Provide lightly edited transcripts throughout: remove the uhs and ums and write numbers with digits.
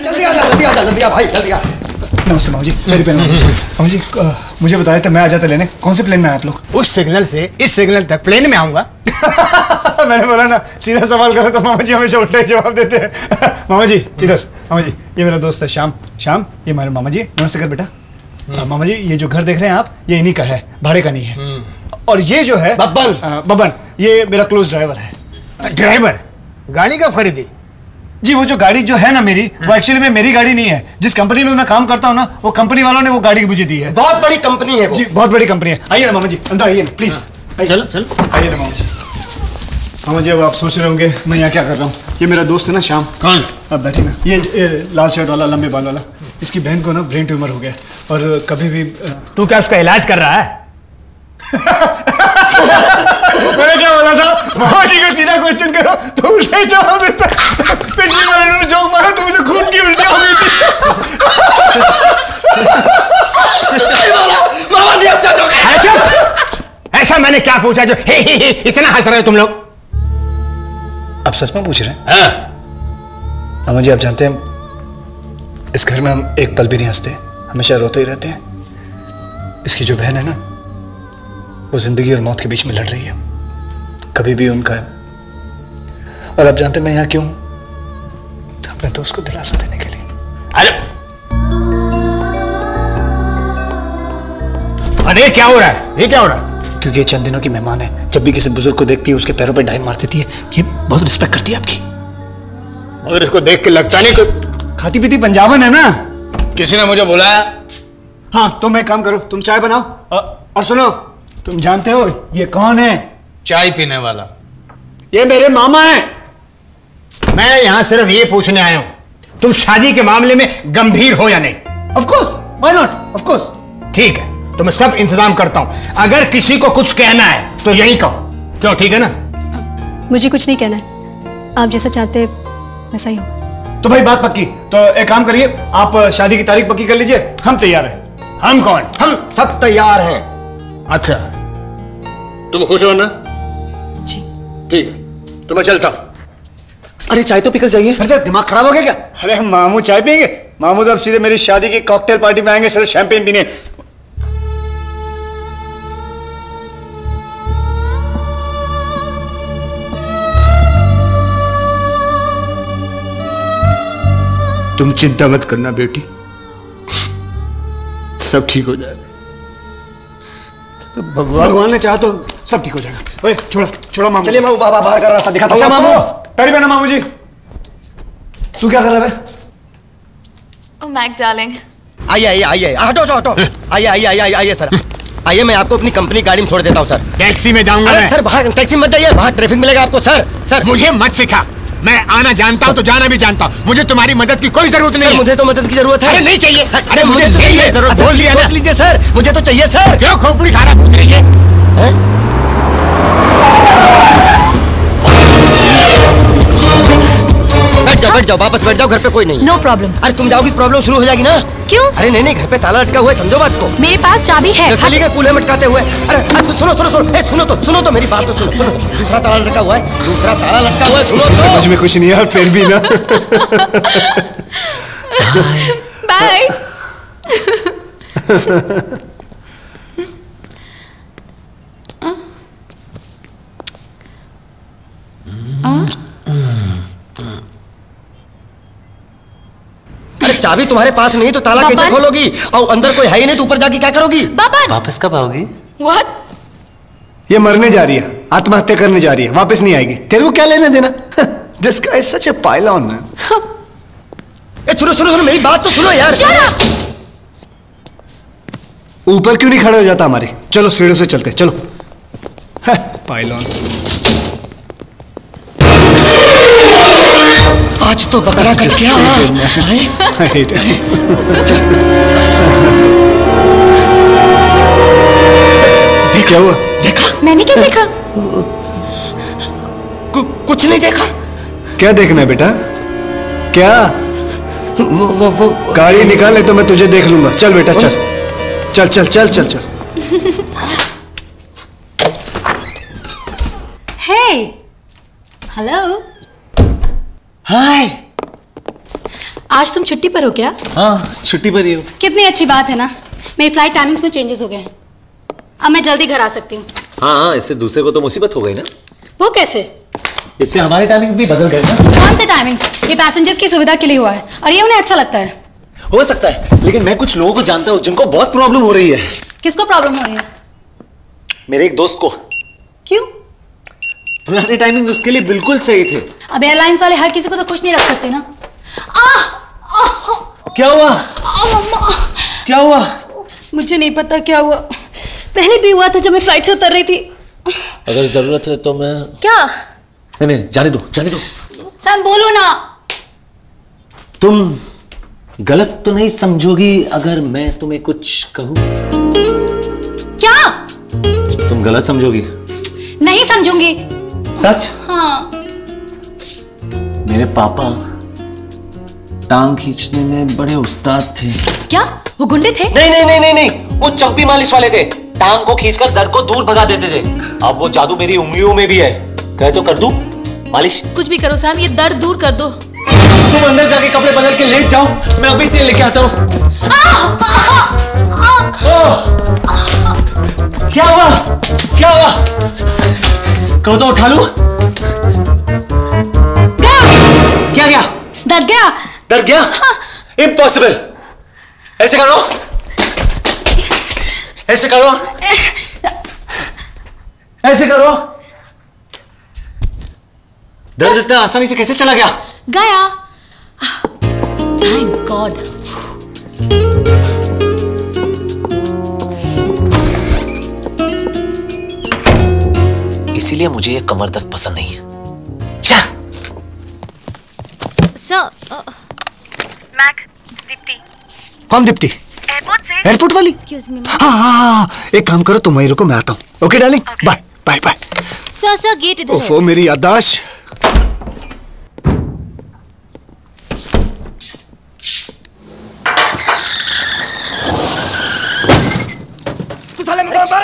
जल्दी आ भाई, जल्दी आ। नमस्ते मामा जी, मेरी बहन मामा जी, मुझे बताया था मैं आ जाता लेने। कौन से प्लेन में आए आप लोग? उस सिग्नल से इस सिग्नल तक प्लेन में आऊंगा। मैंने बोला ना सीधा सवाल करो तो मामा जी हमेशा उल्टे जवाब देते हैं। मामा जी इधर, मामा जी ये मेरा दोस्त है श्याम। श्याम ये हमारे मामा जी। नमस्ते कर बेटा। मामा जी ये जो घर देख रहे हैं आप, ये इन्हीं का है, भाड़े का नहीं है। और ये जो है बब्बन, ये मेरा क्लोज ड्राइवर है। ड्राइवर? गाड़ी कब खरीदी? जी वो जो गाड़ी जो है ना मेरी, वो एक्चुअली में मेरी गाड़ी नहीं है। जिस कंपनी में मैं काम करता हूँ ना, वो कंपनी वालों ने वो गाड़ी मुझे दी है। बहुत बड़ी कंपनी है वो। जी बहुत बड़ी कंपनी है। आइए ना मामा जी, अंदर आइए ना प्लीज। चलो चलो आइए ना मामा जी। मामा जी अब आप सोच रहे होंगे मैं यहाँ क्या कर रहा हूँ। ये मेरा दोस्त है ना श्याम। कौन? अब बैठिए ना। ये लाल शर्ट वाला, लंबे बाल वाला, इसकी बहन को ना ब्रेन ट्यूमर हो गया और कभी भी। तू क्या उसका इलाज कर रहा है? मैंने क्या बोला था? मामा जी को सीधा क्वेश्चन करो तो उल्टे जवाब देता। पिछली बार इन्होंने जोक मारा तो मुझे खून की उल्टी हो गई थी। मामा जी अच्छा जोक है। ऐसा मैंने क्या पूछा जो हे इतना हंस रहे हो तुम लोग? आप सच में पूछ रहे हैं? हाँ। मामा जी आप जानते हैं इस घर में हम एक पल भी नहीं हंसते, हमेशा रोते ही रहते हैं। इसकी जो बहन है ना, वो जिंदगी और मौत के बीच में लड़ रही है, कभी भी उनका है। और आप जानते हैं मैं यहाँ क्यों? अपने दोस्त को दिलासा देने के लिए। अरे क्या हो रहा है? ये क्या हो रहा है? क्योंकि ये चंद दिनों की मेहमान है। जब भी किसी बुजुर्ग को देखती है उसके पैरों पर डाइन मार देती है। ये बहुत रिस्पेक्ट करती है आपकी। मगर इसको देख के लगता नहीं कि खाती पीती पंजाबन है ना। किसी ने मुझे बुलाया। हाँ तो मैं काम करो, तुम चाय बनाओ। और सुनो, तुम जानते हो ये कौन है? चाय पीने वाला? ये मेरे मामा हैं। मैं यहाँ सिर्फ ये पूछने आया हूँ, तुम शादी के मामले में गंभीर हो या नहीं? Of course, why not? Of course. ठीक है तो मैं सब इंतजाम करता हूँ। अगर किसी को कुछ कहना है तो यही कहो। क्यों? ठीक है ना? मुझे कुछ नहीं कहना है, आप जैसा चाहते वैसा ही हो। तो भाई बात पक्की। तो एक काम करिए, आप शादी की तारीख पक्की कर लीजिए, हम तैयार हैं। हम कौन? हम सब तैयार हैं। अच्छा तुम खुश हो ना? जी ठीक है तो मैं चलता हूँ। अरे चाय तो पीकर जाइए। अरे दिमाग खराब हो गया क्या? अरे मामू चाय पियेंगे? मामू तो अब सीधे मेरी शादी की कॉकटेल पार्टी में आएंगे सिर्फ शैंपेन पीने। तुम चिंता मत करना बेटी, सब ठीक हो जाएगा। भगवान ने चाहा तो सब ठीक हो जाएगा। ओए छोड़ा छोड़ा मामू। चलिए मामू, बाबा बाहर का रास्ता दिखाता हूं। अच्छा मामू, पैरी पहना मामू जी। तू क्या कर रहा है? Oh, Mac darling. आइए आइए आइए, हटो हटो हटो। आइए आइए आइए आइए सर, आइए मैं आपको अपनी कंपनी गाड़ी में छोड़ देता हूँ सर। टैक्सी में जाऊंगा अरे मैं। सर बाहर टैक्सी मत जाइए, बाहर ट्रैफिक मिलेगा आपको सर। सर मुझे मत सिखा, मैं आना जानता हूँ तो जाना भी जानता हूँ। मुझे तुम्हारी मदद की कोई जरूरत नहीं है। मुझे तो मदद की जरूरत है। अरे नहीं चाहिए। अरे मुझे तो चाहिए जरूरत। बोल दिया ना। सोच लीजिए सर, मुझे तो चाहिए सर। क्यों खोपड़ी खाना पूछ रही है? बैठ जाओ वापस बैठ जाओ, घर पे कोई नहीं। No problem. अरे तुम जाओगी प्रॉब्लम शुरू हो जाएगी ना। क्यों? अरे नहीं नहीं, घर पे ताला लटका हुआ है, समझो बात को। मेरे पास चाबी है। तो चलिए कूल्हे मटकाते हुए। अरे सुनो सुनो सुनो, सुनो तो मेरी बात तो सुनो। सुनो दूसरा ताला लटका हुआ है, दूसरा ताला लटका हुआ है, सुनो तो। समझ में कुछ नहीं यार, फिर भी ना। Bye. अरे चाबी तुम्हारे पास नहीं तो ताला कैसे खोलोगी? और अंदर कोई है ही नहीं तो ऊपर जाके क्या करोगी? बबन! वापस कब आओगी? What? ये मरने जा रही है, आत्महत्या करने जा रही है, वापस नहीं आएगी। तेरे को क्या लेना देना? This guy is such a pylon man. सुनो सुनो सुनो, मेरी बात तो सुनो यार। ऊपर क्यों नहीं खड़े हो जाता हमारे? चलो सीढ़ियों से चलते, चलो। पाइलॉन। आज तो बकरा कट गया। क्या हुआ? देखा? मैंने क्या देखा? कुछ नहीं देखा। क्या देखना है बेटा? क्या? वो गाड़ी निकाल ले तो मैं तुझे देख लूंगा। चल बेटा चल चल चल चल चल चल। Hey, hello. हाय। आज तुम छुट्टी पर हो क्या? हाँ, छुट्टी पर ही हूँ। कितनी अच्छी बात है ना, मेरी फ्लाइट टाइमिंग्स में चेंजेस हो गए हैं, अब मैं जल्दी घर आ सकती हूँ। हाँ, इससे दूसरे को तो मुसीबत हो गई ना। वो कैसे? इससे हमारे टाइमिंग्स भी बदल गए ना। कौन से टाइमिंग्स? ये पैसेंजर्स की सुविधा के लिए हुआ है और ये उन्हें अच्छा लगता है। हो सकता है, लेकिन मैं कुछ लोगों को जानता हूँ जिनको बहुत प्रॉब्लम हो रही है। किसको प्रॉब्लम हो रही है? मेरे एक दोस्त को। क्यों? पुराने टाइमिंग्स उसके लिए बिल्कुल सही थे। अब एयरलाइंस वाले हर किसी को तो खुश नहीं रख सकते ना। क्या हुआ? क्या हुआ? मुझे नहीं पता क्या हुआ, पहले भी हुआ था जब मैं फ्लाइट से उतर रही थी। अगर जरूरत है तो मैं। क्या? नहीं, जाने दो, जाने दो। सैम बोलो ना। तुम गलत तो नहीं समझोगी अगर मैं तुम्हें कुछ कहूं? क्या? तुम गलत समझोगी? नहीं समझूंगी। सच? हाँ। मेरे पापा टांग खींचने में बड़े उस्ताद थे। क्या वो गुंडे थे? नहीं, वो चंपी मालिश वाले थे। टांग को खींचकर दर्द को दूर भगा देते थे। अब वो जादू मेरी उंगलियों में भी है। कहे तो कर दूं मालिश? क्या कुछ भी करो सैम, ये दर्द दूर कर दो। तुम अंदर जाके कपड़े बदल के लेट जाओ, मैं अभी तेल लेके आता हूँ। क्या हुआ? क्या हुआ? कहो तो उठा लूं? क्या गया? दर्द गया? डर गया? इम्पॉसिबल। ऐसे करो, ऐसे करो, ऐसे करो। दर्द इतना आसानी से कैसे चला गया? गया। Thank God. इसीलिए मुझे ये कमर दर्द पसंद नहीं है। मैक, दीप्ति। कौन दीप्ति? एयरपोर्ट से। एयरपोर्ट वाली? हाँ, एक काम करो, तुम वहीं रुको, मैं आता हूँ। Okay darling, bye bye bye. Sir gate इधर है। ओफो, मेरी याददाश्त।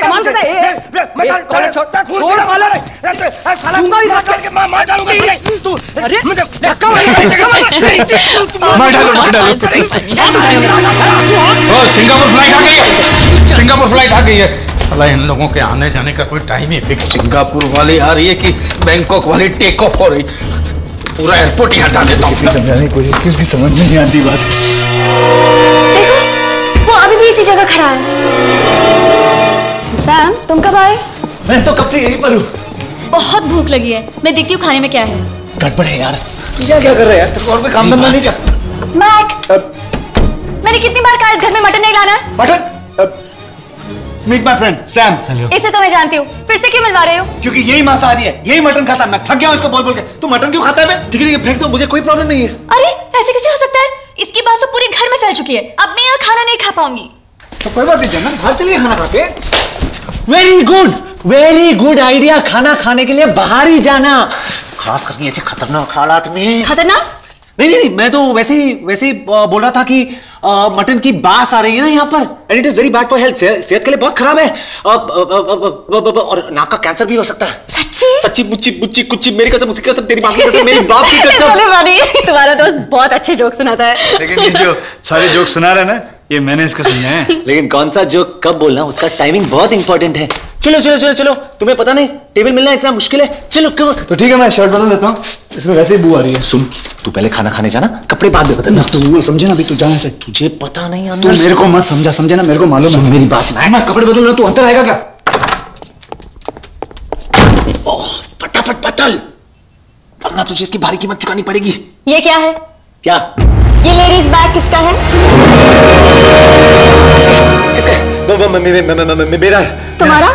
कमाल करता है। मैं कॉलर छोड़ कॉलर। दूंगा ही धक्का के मार डालूंगा तू। अरे मुझे धक्का मार डालो। ओ, सिंगापुर फ्लाइट आ गई है। सिंगापुर फ्लाइट आ गई है। साला इन लोगों के आने जाने का कोई टाइम ही फिक्स। सिंगापुर वाली आ रही है कि बैंकॉक वाली टेक ऑफ हो रही। पूरा एयरपोर्ट ही हटा देता हूँ। समझाने की कोशिश की, उसकी समझ में नहीं आती बात। देखो वो अभी भी इसी जगह खड़ा है। सैम तुम कब आए? मैं तो कब से यहीं पर हूँ। बहुत भूख लगी है, मैं देखती हूँ खाने में क्या है। गड़बड़ है यार। क्या कर रहे हैं? और कोई काम धंधा नहीं चल। मैक, मैंने कितनी बार कहा इस घर में मटन नहीं लाना है। Mutton? Meet my friend Sam. इसे तो मैं जानती हूँ, फिर से क्यों मिलवा रहे हो? क्योंकि यही मांसाहारी है, यही मटन खाता है। मैं थक गया हूँ इसको बोल बोल के। तू मटन क्यों खाता है? ठीक है, फेंक दो, मुझे कोई प्रॉब्लम नहीं है। अरे ऐसे कैसे हो सकता है? इसकी बात तो पूरे घर में फैल चुकी है। अब मैं यहाँ खाना नहीं खा पाऊंगी। तो कोई बात नहीं, जन्नत बाहर चलिए खाना खाते। Very good idea. खाना खाने के लिए बाहर ही जाना, खास करके ऐसे खतरनाक हालात में। खतरनाक? नहीं, मैं तो वैसे ही बोल रहा था कि मटन की बास आ रही है ना यहाँ पर, and it is very bad for health. सेहत के लिए बहुत खराब है। और नाक का कैंसर भी हो सकता है। सच्ची मुच्ची कुच्ची, मेरी कसम, उसकी कसम, तेरी बाप की कसम, मेरी बाप की कसम। तुम्हारा दोस्त बहुत अच्छे जोक सुनाता है। लेकिन ये जो सारे जोक सुना रहे ना, ये मैंने इसको सुनाया है। लेकिन कौन सा जोक कब बोलना, उसका टाइमिंग बहुत इंपॉर्टेंट है। चलो, तुम्हें पता नहीं टेबल मिलना इतना मुश्किल है। चलो तो ठीक है, मैं शर्ट बदल देता हूँ, इसमें वैसे ही बू आ रही है। सुन, तू पहले खाना खाने जाना, कपड़े बाद में बदलना। तू समझे ना, अभी तू जाने से। तुझे पता नहीं तू अंदर। मेरे को मत समझे ना, मेरे को मालूम है। मेरी बात मैं कपड़े बदल रहा, तू अंदर आएगा क्या? ओह, फटाफट बदल, वरना तुझे इसकी भारी कीमत चुकानी पड़ेगी। ये क्या है? क्या? ये लेडीज बैग किसका है? मेरा है। तुम्हारा?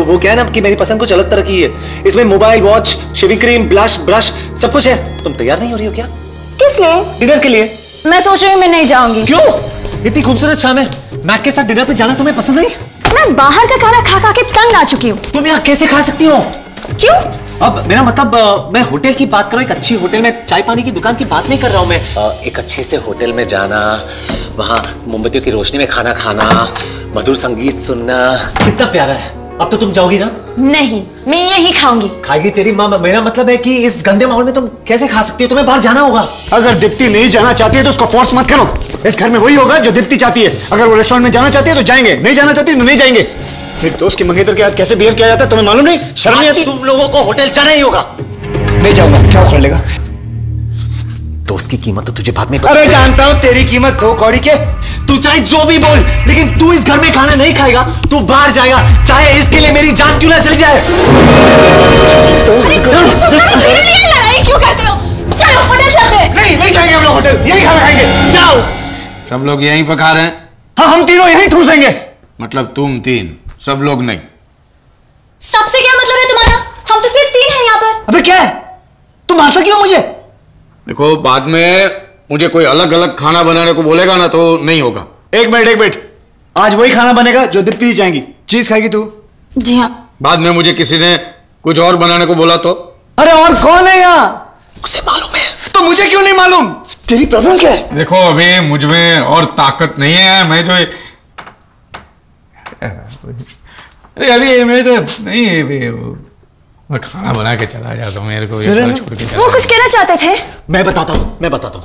वो क्या है ना कि मेरी पसंद कुछ अलग तरह की है। इसमें mobile, watch, shaving cream, blush, brush सब कुछ है। तुम तैयार नहीं हो रही हो क्या? किस लिए? डिनर के लिए। मैं सोच रही हूँ मैं नहीं जाऊंगी। क्यों? इतनी खूबसूरत शाम है, मैक के साथ डिनर पे जाना तुम्हें पसंद नहीं? मैं बाहर का खाना खा के तंग आ चुकी हूँ। तुम यहाँ कैसे खा सकती हो? क्यों? अब मेरा मतलब मैं होटल की बात करो, एक अच्छी होटल में, चाय पानी की दुकान की बात नहीं कर रहा हूँ मैं। एक अच्छे से होटल में जाना, वहाँ मोमबत्तियों की रोशनी में खाना खाना, मधुर संगीत सुनना, कितना प्यारा है। अब तो तुम जाओगी ना? नहीं, मैं यही खाऊंगी। खाएगी तेरी माँ। मेरा मतलब है कि इस गंदे माहौल में तुम कैसे खा सकती हो? तुम्हें बाहर जाना होगा। अगर दीप्ति नहीं जाना चाहती है तो उसको फोर्स मत करो। इस घर में वही होगा जो दीप्ति चाहती है। अगर वो रेस्टोरेंट में जाना चाहती है तो जाएंगे, नहीं जाना चाहती तो नहीं जाएंगे। मेरे दोस्त की मंगेतर के साथ कैसे बिहेव किया जाता है तुम्हें मालूम नहीं? शर्म नहीं आती? तुम लोगों को होटल जाना ही होगा। नहीं जाऊंगा, क्या उखड़ लेगा? दोस्त की कीमत तो तुझे बाद में अरे जानता हूं तेरी कीमत 2 कौड़ी के। तू चाहे जो भी बोल, लेकिन तू इस घर में खाना नहीं खाएगा। तू बाहर जाएगा, चाहे इसके लिए मेरी जान क्यों ना चली जाए। लड़ाई क्यों करते हो? चलो होटल चलते हैं। नहीं जाएंगे हम लोग होटल, यही खाना खाएंगे। जाओ। सब लोग यहीं पर खा रहे हैं? हाँ, हम तीनों यहीं ठूसेंगे। मतलब तुम 3, सब लोग नहीं? सबसे क्या मतलब है तुम्हारा? हम तो सिर्फ 3 हैं यहाँ पर। अबे क्या है? तुम मारता क्यों मुझे? देखो, बाद में मुझे कोई अलग अलग खाना बनाने को बोलेगा ना तो नहीं होगा। एक मिनट। आज वही खाना बनेगा जो दीप्ति जी चाहेंगी। चीज खाएगी तू? जी हाँ। बाद में मुझे किसी ने कुछ और बनाने को बोला तो? अरे और कौन है यहाँ? उसे मालूम है तो मुझे क्यों नहीं मालूम? तेरी प्रॉब्लम क्या है? देखो, अभी मुझ में और ताकत नहीं है। मैं जो अभी मैं तो नहीं, मैं खाना बना के चला जाता हूँ। मेरे को छोड़ के वो कुछ कहना चाहते थे? मैं बताता हूँ।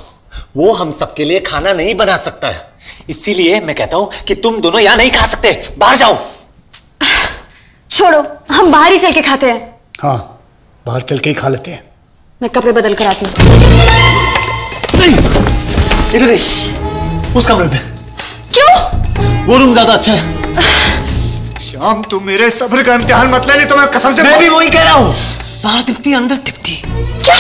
वो हम सबके लिए खाना नहीं बना सकता है, इसीलिए मैं कहता हूँ कि तुम दोनों यहाँ नहीं खा सकते। बाहर जाओ। छोड़ो, हम बाहर ही चल के खाते हैं। हाँ, बाहर चल के ही खा लेते हैं। मैं कपड़े बदल कर आती हूँ। नहीं, इधर उस कमरे पे। क्यों? वो रूम ज्यादा अच्छा है। श्याम, तू मेरे सब्र का इम्तिहान मत ले, तुम्हें कसम से। मैं भी वही कह रहा हूँ। बाहर दीप्ति, अंदर दीप्ति। क्या?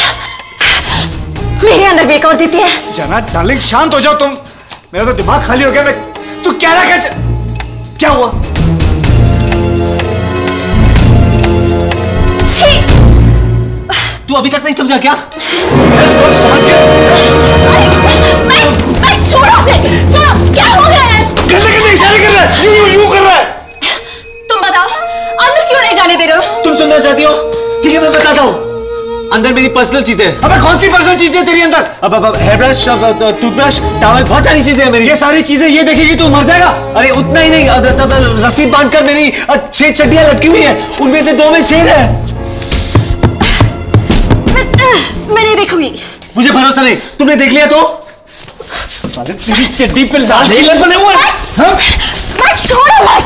मेरे अंदर भी एक और दीप्ति है। जाना डार्लिंग, शांत हो जाओ तुम। मेरा तो दिमाग खाली हो गया। मैं तू क्या रखा? क्या हुआ? तू अभी तक नहीं समझा क्या? सब समझ गया। छोड़ो उसे, छोड़ो। क्या हो रहा है? कैसे इशारे कर रहा है? यूं कर रहा है। तुम बताओ, अंदर क्यों नहीं जाने दे रहे हो? तुम सुनना चाहती हो? ठीक है, मैं बताता हूँ। अंदर मेरी पर्सनल चीजें। अबे कौन सी पर्सनल चीजें है तेरी अंदर? अब हेयर ब्रश, टूथब्रश, टॉवल, बहुत सारी चीजें हैं मेरी। ये सारी चीजें ये देखेगी तू मर जाएगा। अरे उतना ही नहीं, तब रस्सी बांधकर मेरी 6 चड्डियां लटकी हुई हैं, उनमें से 2 में छेद है। मैं नहीं देखूंगी। मुझे भरोसा नहीं, तुमने देख लिया तो? साले तेरी चड्डी पे लाल किलर बने हुए हैं। छोड़ो मत।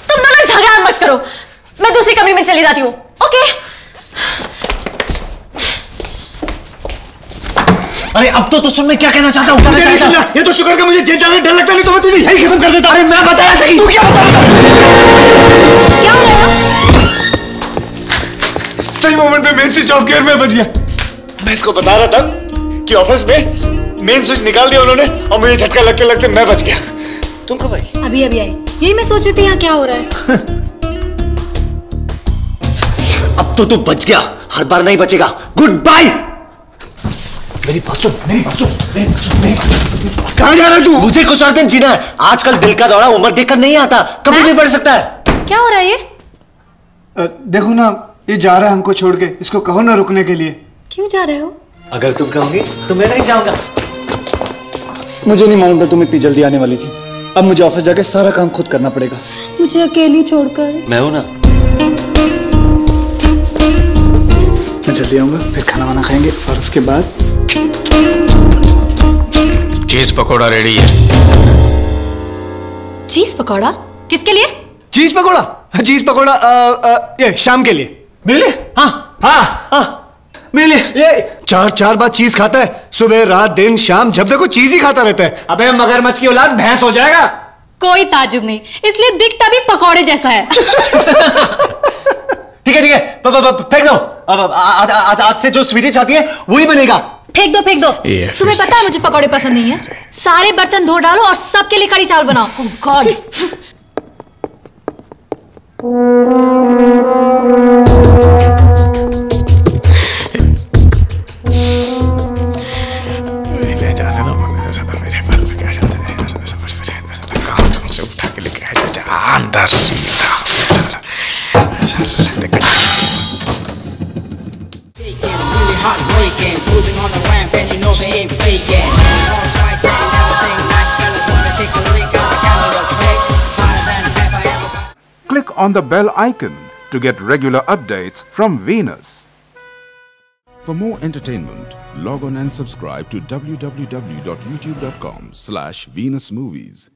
तुम दोनों झगड़ा मत करो। मैं दूसरी कमरे में चली जाती हूँ। ओके? अरे अब तो सुन, मैं क्या कहना चाहता हूँ। ये तो शुक्र का मुझे जेल जाने डर लगता, नहीं तो मैं तुझे यही खत्म कर देता। अरे मैं बता रहा था कि तू क्या बता रहा था? क्या हो रहा है? सही मोमेंट पे मेन स्विच ऑफ गियर में बच गया। मैं इसको बता रहा था कि ऑफिस में मेन स्विच निकाल दिया उन्होंने और मुझे झटका लगते लगते मैं बच गया। तुम कब आई? अभी आई। यही मैं सोच रही थी यहाँ क्या हो रहा है। अब तो तू बच गया, हर बार नहीं बचेगा। Goodbye. मेरी बात सुन। कहाँ जा रहा है तू? मुझे कुछ और दिन जीना है। आजकल दिल का दौरा उम्र देखकर नहीं आता, कभी भी बढ़ सकता है। क्या हो रहा है ये? देखो ना, ये जा रहा है हमको छोड़ के। इसको कहो ना रुकने के लिए। क्यों जा रहे हो? अगर तुम कहोगी तो मैं नहीं जाऊंगा। मुझे नहीं मालूम था तुम इतनी जल्दी आने वाली थी। अब मुझे ऑफिस जाके सारा काम खुद करना पड़ेगा। मुझे अकेली छोड़कर। मैं हूं ना। मैं जल्दी आऊंगा, फिर खाना वाना खाएंगे और उसके बाद चीज पकौड़ा रेडी है। चीज पकौड़ा? किसके लिए? चीज पकौड़ा ये शाम के लिए। मेरे लिए? हाँ मेरे लिए। ये 4 बार चीज खाता है, सुबह रात दिन शाम, जब देखो चीज ही खाता रहता है। अबे मगरमच्छ की औलाद भैंस हो जाएगा। कोई ताजुब नहीं, इसलिए दिखता भी पकौड़े जैसा है। ठीक है फेंक दो। अब आज से जो स्वीटी चाहती है वही बनेगा। फेंक दो। तुम्हें पता है मुझे पकौड़े पसंद नहीं है। सारे बर्तन धो डालो और सबके लिए कड़ी चावल बनाओ। ओह गॉड। अंदर Click on the bell icon to get regular updates from Venus. For more entertainment, log on and subscribe to www.youtube.com/Venus Movies.